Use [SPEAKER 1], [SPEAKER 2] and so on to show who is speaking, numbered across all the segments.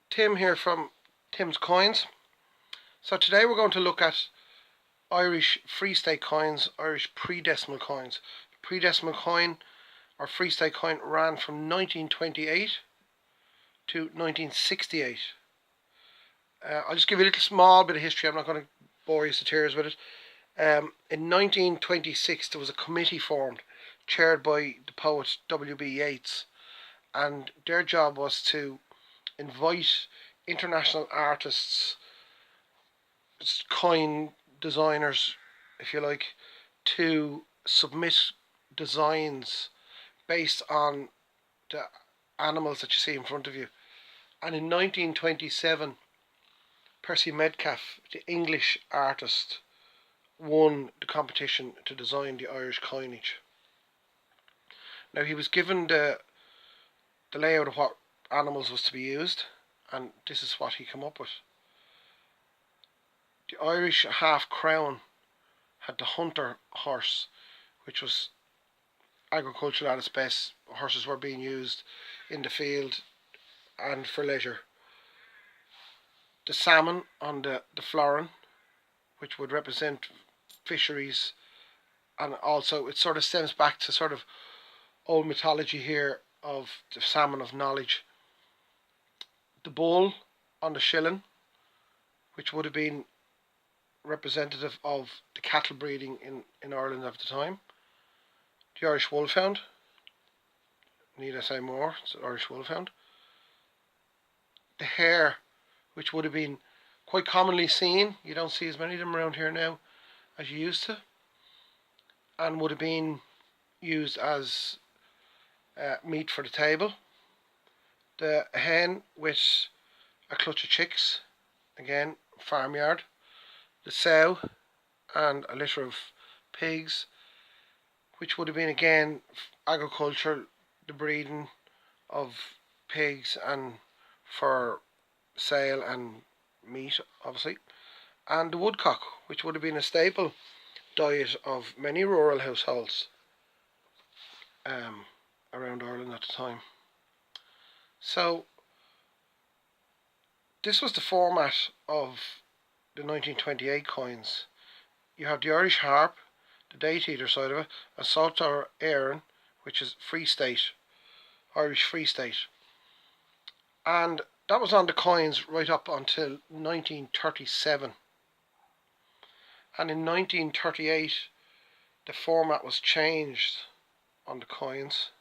[SPEAKER 1] Tim here from Tim's Coins. So today we're going to look at Irish Free State coins, Irish pre-decimal coins. The pre-decimal coin or Free State coin ran from 1928 to 1968. I'll just give you a little small bit of history. I'm not going to bore you to tears with it. In 1926 there was a committee formed chaired by the poet W.B. Yeats, and their job was to invite international artists, coin designers if you like, to submit designs based on the animals that you see in front of you. And in 1927 Percy Metcalfe, the English artist, won the competition to design the Irish coinage. Now he was given the layout of what animals was to be used, and this is what he came up with. The Irish half crown had the hunter horse, which was agricultural at its best. Horses were being used in the field and for leisure. The salmon on the florin, which would represent fisheries, and also it sort of stems back to sort of old mythology here of the salmon of knowledge. The bull on the shilling, which would have been representative of the cattle breeding in Ireland of the time. The Irish wolfhound, need I say more, it's the Irish wolfhound. The hare, which would have been quite commonly seen, you don't see as many of them around here now as you used to, and would have been used as meat for the table. The hen with a clutch of chicks, again farmyard. The sow and a litter of pigs, which would have been again agriculture, the breeding of pigs and for sale and meat obviously. And the woodcock, which would have been a staple diet of many rural households around Ireland at the time. So this was the format of the 1928 coins. You have the Irish harp, the date either side of it, a Salter Éireann, which is Free State, Irish Free State. And that was on the coins right up until 1937. And in 1938 the format was changed on the coins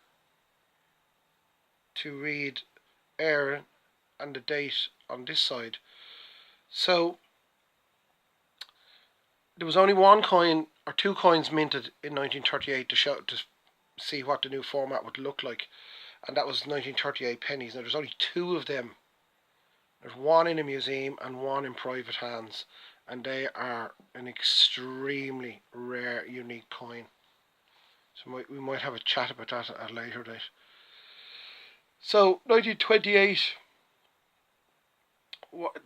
[SPEAKER 1] to read Éireann and the date on this side. So there was only one coin or two coins minted in 1938 to see what the new format would look like, and that was 1938 pennies. Now there's only two of them. There's one in a museum and one in private hands, and they are an extremely rare, unique coin. So we might have a chat about that at a later date. So 1928,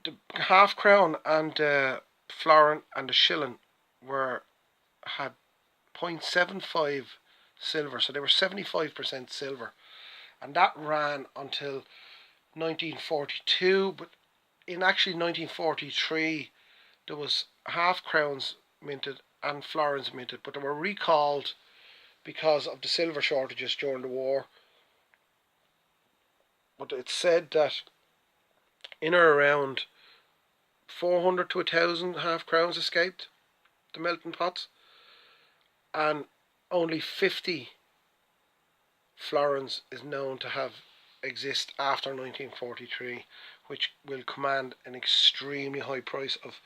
[SPEAKER 1] the half crown and the florin and the shilling had 0.75 silver, so they were 75% silver, and that ran until 1942. But in actually 1943 there was half crowns minted and florins minted, but they were recalled because of the silver shortages during the war. But it's said that in or around 400 to 1,000 half crowns escaped the melting pots, and only 50 florins is known to have exist after 1943, which will command an extremely high price of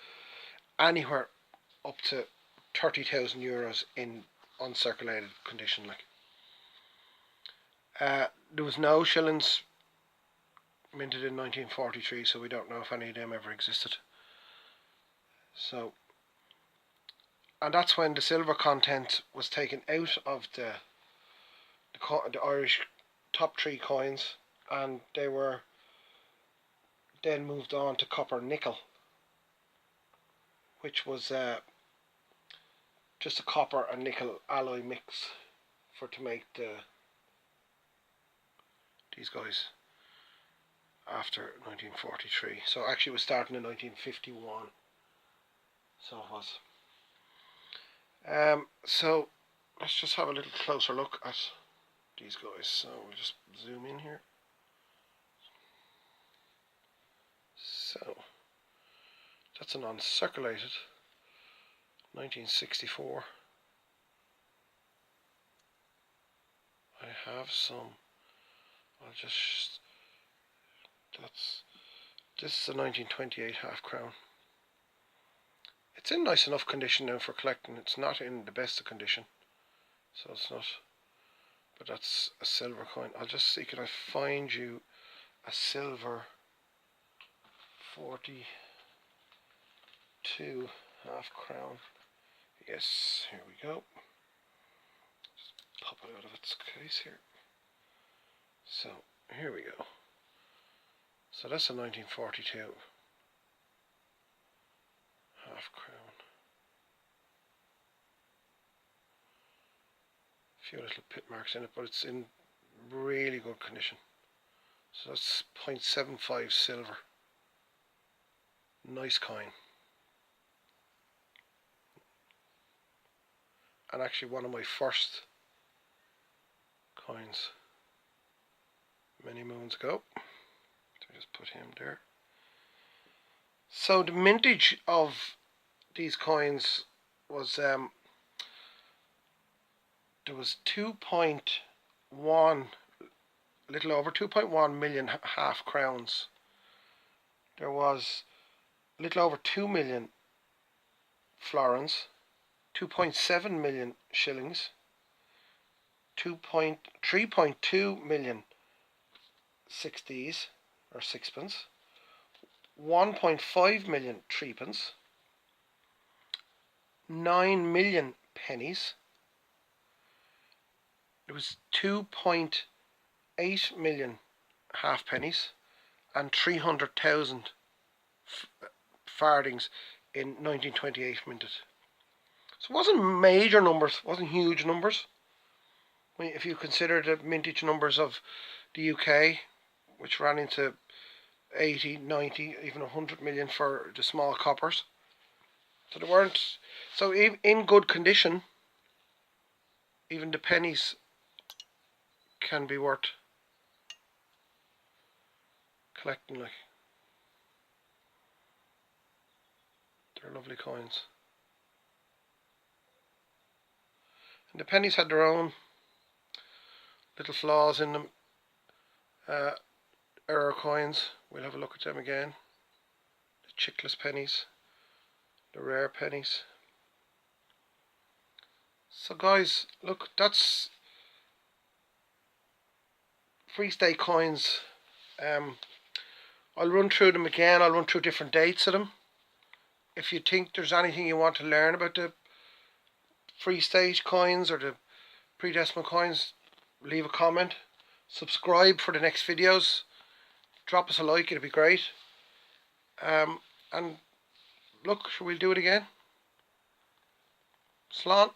[SPEAKER 1] anywhere up to 30,000 euros in uncirculated condition. There was no shillings minted in 1943, so we don't know if any of them ever existed. So, and that's when the silver content was taken out of the Irish top three coins, and they were then moved on to copper nickel, which was just a copper and nickel alloy mix to make these guys. after 1943. So actually it was starting in 1951. So it was. So let's just have a little closer look at these guys. So we'll just zoom in here. So that's an uncirculated 1964. I have some. I'll just. This is a 1928 half crown. It's in nice enough condition now for collecting. It's not in the best of condition, so it's not. But that's a silver coin. I'll just see, can I find you a silver 42 half crown? Yes, here we go. Just pop it out of its case here. So here we go. So that's a 1942 half crown. A few little pit marks in it, but it's in really good condition. So that's 0.75 silver. Nice coin. And actually one of my first coins many moons ago. So just put him there. So the mintage of these coins was there was 2.1, little over 2.1 million half crowns. There was a little over 2 million florins, 2.7 million shillings, 3.2 million sixties or sixpence, 1.5 million threepence, 9 million pennies. There was 2.8 million halfpennies and 300,000 farthings in 1928 minted. So it wasn't major numbers, wasn't huge numbers. I mean, if you consider the mintage numbers of the UK, which ran into 80, 90, even 100 million for the small coppers. So they weren't, so in good condition, even the pennies can be worth collecting. Like, they're lovely coins. And the pennies had their own little flaws in them. Error coins, we'll have a look at them again. The chickless pennies, the rare pennies. So guys, look, that's Free State coins. I'll run through them again. I'll run through different dates of them. If you think there's anything you want to learn about the Free State coins or the pre-decimal coins, leave a comment. Subscribe for the next videos. Drop us a like, it'd be great. And look, we'll do it again. Slán.